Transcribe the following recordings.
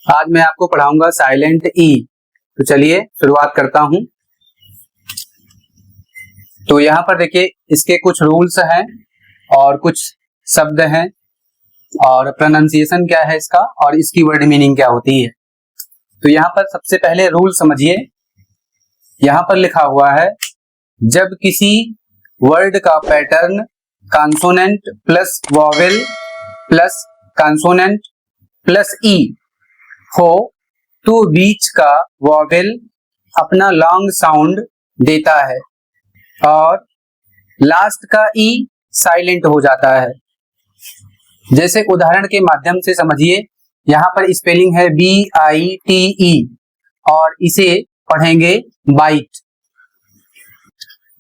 आज मैं आपको पढ़ाऊंगा साइलेंट ई। तो चलिए शुरुआत करता हूं। तो यहाँ पर देखिए इसके कुछ रूल्स हैं और कुछ शब्द हैं और प्रोनाउंसिएशन क्या है इसका और इसकी वर्ड मीनिंग क्या होती है। तो यहाँ पर सबसे पहले रूल समझिए। यहाँ पर लिखा हुआ है जब किसी वर्ड का pattern consonant plus vowel plus consonant plus E हो तो बीच का वॉवेल अपना लॉन्ग साउंड देता है और लास्ट का ई साइलेंट हो जाता है। जैसे उदाहरण के माध्यम से समझिए। यहाँ पर स्पेलिंग है BITE और इसे पढ़ेंगे बाइट।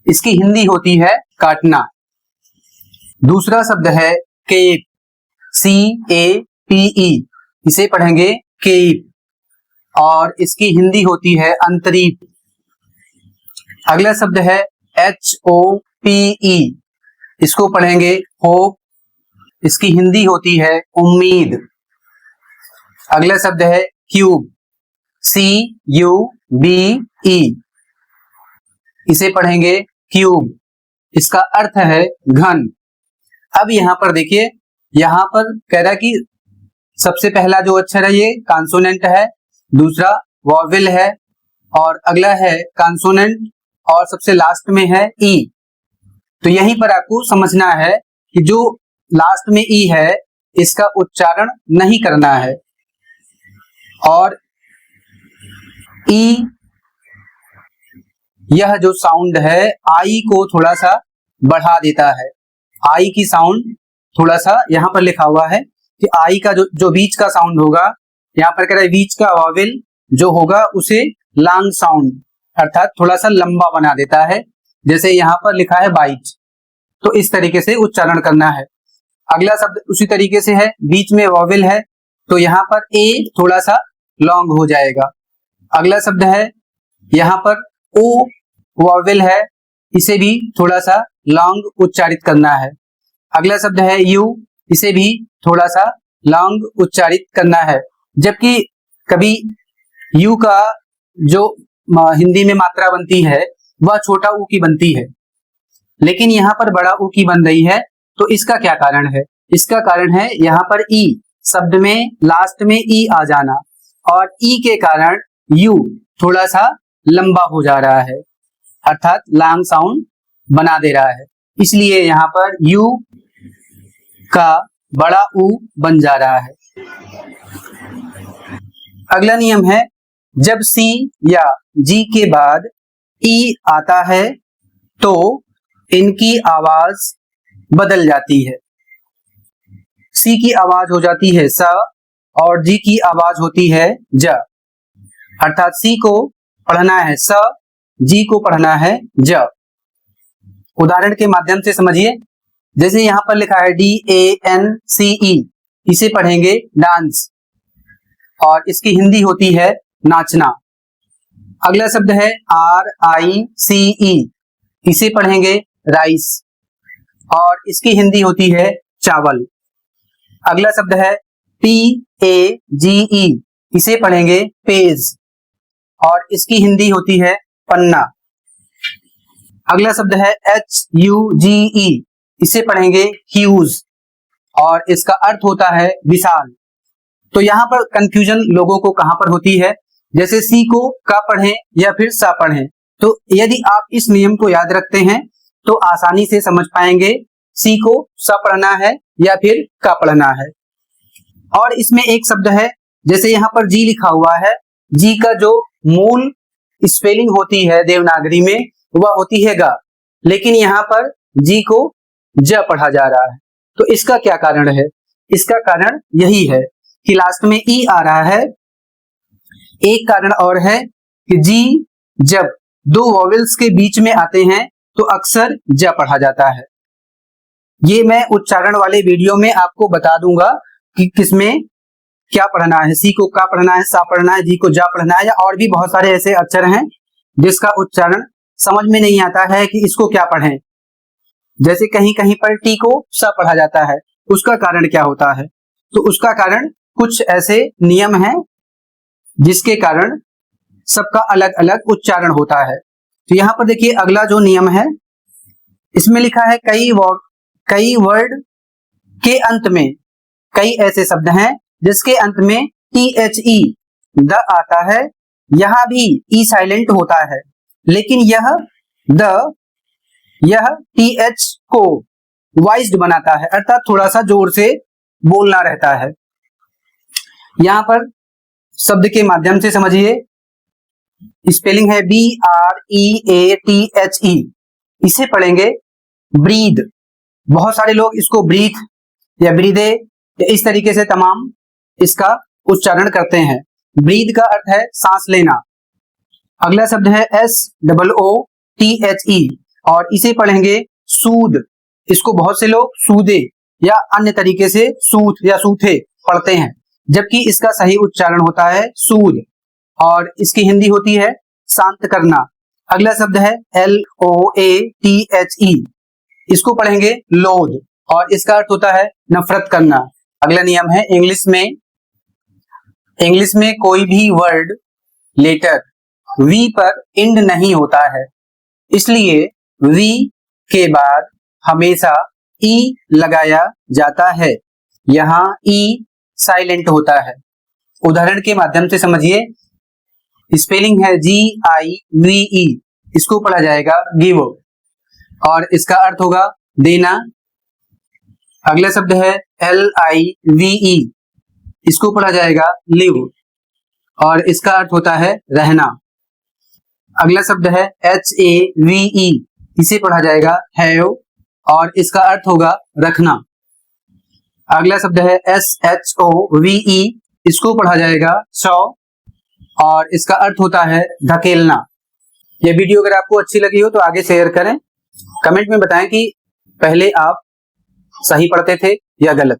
इसकी हिंदी होती है काटना। दूसरा शब्द है केप, CAPE, इसे पढ़ेंगे केप और इसकी हिंदी होती है अंतरीप। अगला शब्द है HOPE, इसको पढ़ेंगे होप, इसकी हिंदी होती है उम्मीद। अगला शब्द है क्यूब, CUBE, इसे पढ़ेंगे क्यूब, इसका अर्थ है घन। अब यहां पर देखिए, यहां पर कह रहा है कि सबसे पहला जो अक्षर है ये कॉन्सोनेंट है, दूसरा वॉवेल है और अगला है कॉन्सोनेंट और सबसे लास्ट में है ई। तो यहीं पर आपको समझना है कि जो लास्ट में ई है इसका उच्चारण नहीं करना है और ई यह जो साउंड है आई को थोड़ा सा बढ़ा देता है। आई की साउंड थोड़ा सा यहाँ पर लिखा हुआ है कि आई का जो बीच का साउंड होगा, यहाँ पर कह रहा है बीच का वॉवेल जो होगा उसे लॉन्ग साउंड अर्थात थोड़ा सा लंबा बना देता है। जैसे यहाँ पर लिखा है बाइट, तो इस तरीके से उच्चारण करना है। अगला शब्द उसी तरीके से है, बीच में वॉवेल है तो यहाँ पर ए थोड़ा सा लॉन्ग हो जाएगा। अगला शब्द है यहाँ पर ओ वॉवेल है, इसे भी थोड़ा सा लॉन्ग उच्चारित करना है। अगला शब्द है यू, इसे भी थोड़ा सा लॉन्ग उच्चारित करना है। जबकि कभी यू का जो हिंदी में मात्रा बनती है वह छोटा ऊ की बनती है, लेकिन यहाँ पर बड़ा ऊ की बन रही है। तो इसका क्या कारण है? इसका कारण है यहाँ पर ई शब्द में लास्ट में ई आ जाना और ई के कारण यू थोड़ा सा लंबा हो जा रहा है अर्थात लॉन्ग साउंड बना दे रहा है, इसलिए यहाँ पर यू का बड़ा ऊ बन जा रहा है। अगला नियम है जब सी या जी के बाद ई आता है तो इनकी आवाज बदल जाती है। सी की आवाज हो जाती है स और जी की आवाज होती है ज, अर्थात सी को पढ़ना है स, जी को पढ़ना है ज। उदाहरण के माध्यम से समझिए। जैसे यहाँ पर लिखा है DANCE, इसे पढ़ेंगे डांस और इसकी हिंदी होती है नाचना। अगला शब्द है RICE, इसे पढ़ेंगे राइस और इसकी हिंदी होती है चावल। अगला शब्द है PAGE, इसे पढ़ेंगे पेज और इसकी हिंदी होती है पन्ना। अगला शब्द है HUGE, इसे पढ़ेंगे ह्यूज और इसका अर्थ होता है विशाल। तो यहाँ पर कंफ्यूजन लोगों को कहां पर होती है, जैसे सी को का पढ़ें या फिर सा पढ़ें। तो यदि आप इस नियम को याद रखते हैं तो आसानी से समझ पाएंगे सी को सा पढ़ना है या फिर का पढ़ना है। और इसमें एक शब्द है, जैसे यहाँ पर जी लिखा हुआ है, जी का जो मूल स्पेलिंग होती है देवनागरी में वह होती है गा, लेकिन यहाँ पर जी को ज पढ़ा जा रहा है। तो इसका क्या कारण है? इसका कारण यही है कि लास्ट में ई आ रहा है। एक कारण और है कि जी जब दो वॉवेल्स के बीच में आते हैं तो अक्सर ज पढ़ा जाता है। ये मैं उच्चारण वाले वीडियो में आपको बता दूंगा कि किसमें क्या पढ़ना है, सी को का पढ़ना है, सा पढ़ना है, जी को जा पढ़ना है, या और भी बहुत सारे ऐसे अक्षर हैं जिसका उच्चारण समझ में नहीं आता है कि इसको क्या पढ़ें। जैसे कहीं कहीं पर टी को स पढ़ा जाता है, उसका कारण क्या होता है? तो उसका कारण कुछ ऐसे नियम हैं जिसके कारण सबका अलग अलग उच्चारण होता है। तो यहां पर देखिए अगला जो नियम है, इसमें लिखा है कई वर्ड के अंत में, कई ऐसे शब्द हैं जिसके अंत में THE द आता है, यहां भी ई साइलेंट होता है, लेकिन यह TH को वाइज्ड बनाता है, अर्थात थोड़ा सा जोर से बोलना रहता है। यहां पर शब्द के माध्यम से समझिए, स्पेलिंग है BREATHE, इसे पढ़ेंगे ब्रीद। बहुत सारे लोग इसको ब्रीथ या ब्रीदे या इस तरीके से तमाम इसका उच्चारण करते हैं। ब्रीद का अर्थ है सांस लेना। अगला शब्द है SOOTHE और इसे पढ़ेंगे सूद। इसको बहुत से लोग सूदे या अन्य तरीके से सूथ या सूथे पढ़ते हैं, जबकि इसका सही उच्चारण होता है सूद और इसकी हिंदी होती है शांत करना। अगला शब्द है LOATHE, इसको पढ़ेंगे लोध और इसका अर्थ होता है नफरत करना। अगला नियम है इंग्लिश में कोई भी वर्ड लेटर वी पर इंड नहीं होता है, इसलिए वी के बाद हमेशा ई लगाया जाता है, यहाँ ई साइलेंट होता है। उदाहरण के माध्यम से समझिए, स्पेलिंग है GIVE, इसको पढ़ा जाएगा गिव और इसका अर्थ होगा देना। अगला शब्द है LIVE, इसको पढ़ा जाएगा लिव और इसका अर्थ होता है रहना। अगला शब्द है HAVE, इसे पढ़ा जाएगा हैव और इसका अर्थ होगा रखना। अगला शब्द है SHOVE, इसको पढ़ा जाएगा शो और इसका अर्थ होता है धकेलना। यह वीडियो अगर आपको अच्छी लगी हो तो आगे शेयर करें, कमेंट में बताएं कि पहले आप सही पढ़ते थे या गलत।